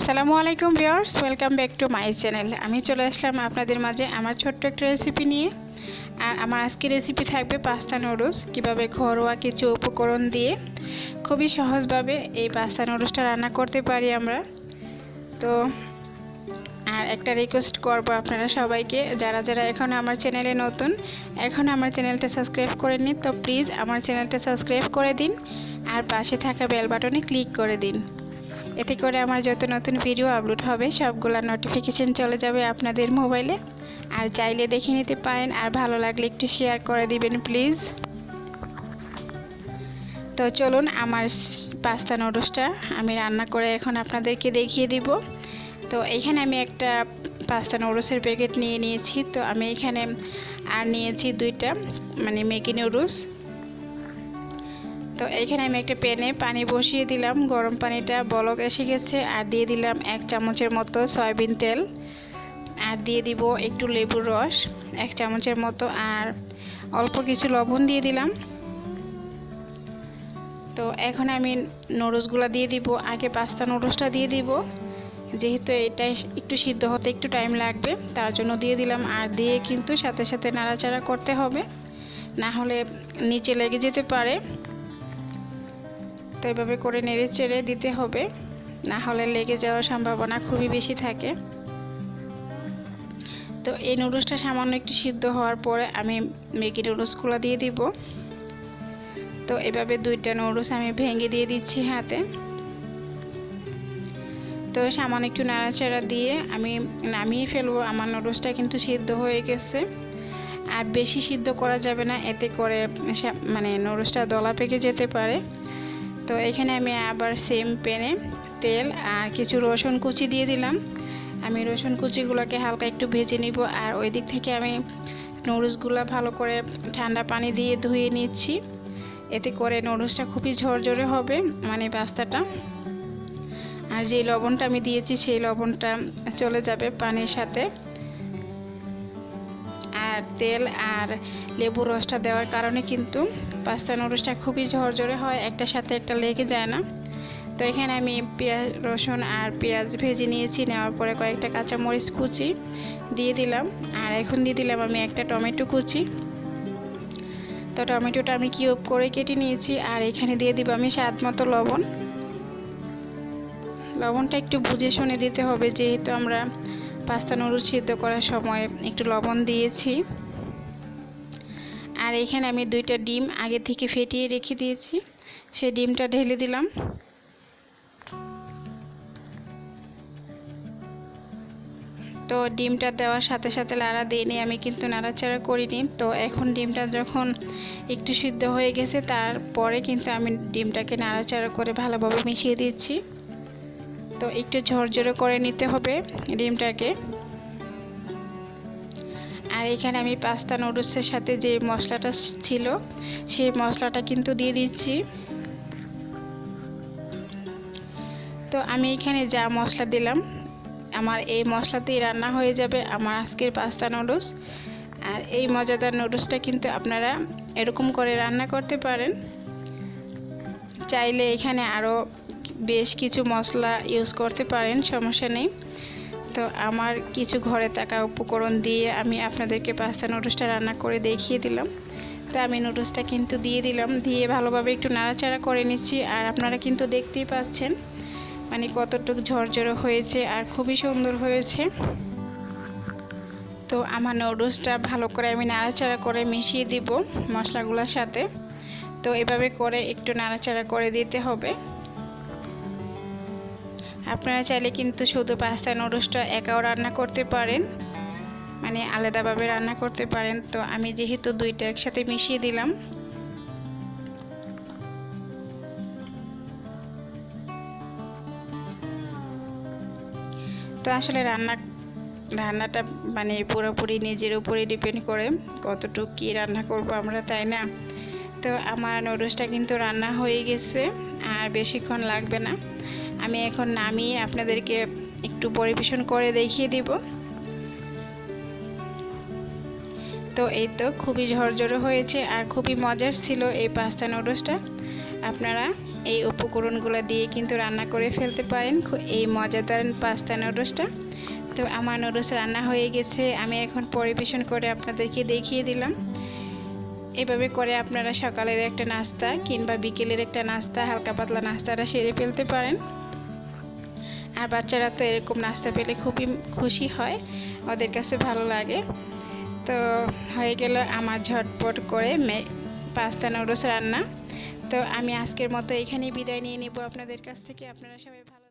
আসসালামু আলাইকুম viewers, welcome back to my channel. আমি চলে আসলাম আপনাদের মাঝে আমার ছোট্ট একটা রেসিপি নিয়ে। আর আমার আজকের রেসিপি থাকবে পাস্তা নুডলস। কীভাবে ঘরোয়া কিছু উপকরণ দিয়ে খুবই সহজভাবে এই পাস্তা নুডলসটা রান্না করতে পারি আমরা। তো আর একটা রিকোয়েস্ট করব আপনারা সবাইকে, যারা যারা এখন আমার চ্যানেলে নতুন, এখন আমার চ্যানেলটা সাবস্ক্রাইব করে নিন। তো প্লিজ আমার চ্যানেলটা সাবস্ক্রাইব করে দিন আর পাশে থাকা বেল বাটনে ক্লিক করে দিন। এতে করে আমার যত নতুন ভিডিও আপলোড হবে সবগুলা নোটিফিকেশন চলে যাবে আপনাদের মোবাইলে। আর চাইলে দেখে নিতে পারেন, আর ভালো লাগলে একটু শেয়ার করে দিবেন প্লিজ। তো চলুন আমার পাস্তা নুডলসটা আমি রান্না করে এখন আপনাদেরকে দেখিয়ে দিব। তো এখানে আমি একটা পাস্তা নুডলসের প্যাকেট নিয়ে নিয়েছি। তো আমি এখানে আর নিয়েছি দুইটা ম্যাগি নুডলস। তো এখানে আমি একটা প্যানে পানি বসিয়ে দিলাম, গরম পানিটা বলক এসে গেছে। আর দিয়ে দিলাম 1 চামচের মতো সয়াবিন তেল, আর দিয়ে দিব একটু লেবুর রস 1 চামচের মতো, আর অল্প কিছু লবণ দিয়ে দিলাম। তো এখন আমি নুডলসগুলো দিয়ে দিব। আগে পাস্তা নুডলসটা দিয়ে দিব, যেহেতু এটা একটু সিদ্ধ হতে একটু টাইম লাগবে তার জন্য দিয়ে দিলাম। আর দিয়ে কিন্তু সাথে সাথে নাড়াচাড়া করতে হবে, না হলে নিচে লেগে যেতে পারে। তো এভাবে করে নেড়ে চেড়ে দিতে হবে, না হলে লেগে যাওয়ার সম্ভাবনা খুবই বেশি থাকে। তো এই নুডলসটা সামান্য একটু সিদ্ধ হওয়ার পরে আমি ম্যাগি নুডলসগুলো দিয়ে দিব। তো এভাবে দুইটা নুডলস আমি ভেঙে দিয়ে দিচ্ছি হাতে। তো সামান্য একটু নাড়াচাড়া দিয়ে আমি নামিয়ে ফেলবো। আমার নুডলসটা কিন্তু সিদ্ধ হয়ে গেছে, আর বেশি সিদ্ধ করা যাবে না, এতে করে নুডলসটা দলা পেকে যেতে পারে। তো এখানে আমি আবার সেম প্যানে তেল আর কিছু রসুন কুচি দিয়ে দিলাম। আমি রসুন কুচিগুলোকে হালকা একটু ভেজে নিব। আর ওই দিক থেকে আমি নুডলসগুলো ভালো করে ঠান্ডা পানি দিয়ে ধুয়ে নিচ্ছি। এতে করে নুডলসটা খুবই ঝরঝরে হবে, পাস্তাটা। আর যে লবণটা আমি দিয়েছি সেই লবণটা চলে যাবে পানির সাথে। আর তেল আর লেবুর রসটা দেওয়ার কারণে কিন্তু পাস্তা নুডলসটা খুবই ঝরঝরে হয়, একটার সাথে একটা লেগে যায় না। তো এখানে আমি রসুন আর পেঁয়াজ ভেজে নিয়েছি। নেওয়ার পরে কয়েকটা কাঁচামরিচ কুচি দিয়ে দিলাম। আর এখন দিয়ে দিলাম আমি একটা টমেটো কুচি। তো টমেটোটা আমি কিউব করে কেটে নিয়েছি। আর এখানে দিয়ে দিব আমি স্বাদ মতো লবণ। লবণটা একটু বুঝে শুনে দিতে হবে, যেহেতু আমরা পাস্তা নুডলস সিদ্ধ করার সময় একটু লবণ দিয়েছি। আর এখানে আমি দুইটা ডিম আগে থেকে ফেটিয়ে রেখে দিয়েছি, সেই ডিমটা ঢেলে দিলাম। তো ডিমটা দেওয়ার সাথে সাথে লাড়া দিয়ে নিয়ে আমি কিন্তু নাড়াচাড়া করিনি। তো এখন ডিমটা যখন একটু সিদ্ধ হয়ে গেছে তারপরে কিন্তু আমি ডিমটাকে নাড়াচাড়া করে ভালোভাবে মিশিয়ে দিচ্ছি। তো একটু ঝরঝরে করে নিতে হবে ডিমটাকে। আর এখানে আমি পাস্তা নুডলসের সাথে যে মশলাটা ছিল সেই মশলাটা কিন্তু দিয়ে দিচ্ছি। তো আমি এখানে যা মশলা দিলাম, আমার এই মশলাতেই রান্না হয়ে যাবে আমার আজকের পাস্তা নুডলস। আর এই মজাদার নুডলসটা কিন্তু আপনারা এরকম করে রান্না করতে পারেন। চাইলে এখানে আরও বেশ কিছু মশলা ইউজ করতে পারেন, সমস্যা নেই। তো আমার কিছু ঘরে থাকা উপকরণ দিয়ে আমি আপনাদেরকে পাস্তা নুডলসটা রান্না করে দেখিয়ে দিলাম। তো আমি নুডলসটা কিন্তু দিয়ে দিলাম, দিয়ে ভালোভাবে একটু নাড়াচাড়া করে নিচ্ছি। আর আপনারা কিন্তু দেখতেই পাচ্ছেন কতটুকু ঝরঝরে হয়েছে আর খুবই সুন্দর হয়েছে। তো আমার নুডলসটা ভালো করে আমি নাড়াচাড়া করে মিশিয়ে দিব মশলাগুলোর সাথে। তো এভাবে করে একটু নাড়াচাড়া করে দিতে হবে। আপনারা চাইলে কিন্তু শুধু পাস্তা নুডলসটা একাও রান্না করতে পারেন, আলাদাভাবে রান্না করতে পারেন। তো আমি যেহেতু দুইটা একসাথে মিশিয়ে দিলাম। তো আসলে রান্নাটা পুরোপুরি নিজের উপরে ডিপেন্ড করে কতটুকু কী রান্না করব আমরা, তাই না? তো আমার নুডলসটা কিন্তু রান্না হয়ে গেছে, আর বেশিক্ষণ লাগবে না। আমি এখন নামিয়ে আপনাদেরকে একটু পরিবেশন করে দেখিয়ে দিব। তো এই তো খুবই ঝরঝরে হয়েছে আর খুবই মজার ছিল এই পাস্তা নুডলসটা। আপনারা এই উপকরণগুলো দিয়ে কিন্তু রান্না করে ফেলতে পারেন এই মজাদার পাস্তা নুডলসটা। তো আমার নুডলস রান্না হয়ে গেছে, আমি এখন পরিবেশন করে আপনাদেরকে দেখিয়ে দিলাম। এভাবে করে আপনারা সকালের একটা নাস্তা কিংবা বিকেলের একটা নাস্তা, হালকা পাতলা নাস্তাটা সেরে ফেলতে পারেন। আর বাচ্চারা তো এরকম নাস্তা পেলে খুবই খুশি হয়, ওদের কাছে ভালো লাগে। তো হয়ে গেল আমার ঝটপট করে পাস্তা নুডলস রান্না। তো আমি আজকের মতো এখানেই বিদায় নিয়ে নেব আপনাদের কাছ থেকে। আপনারা সবাই ভালো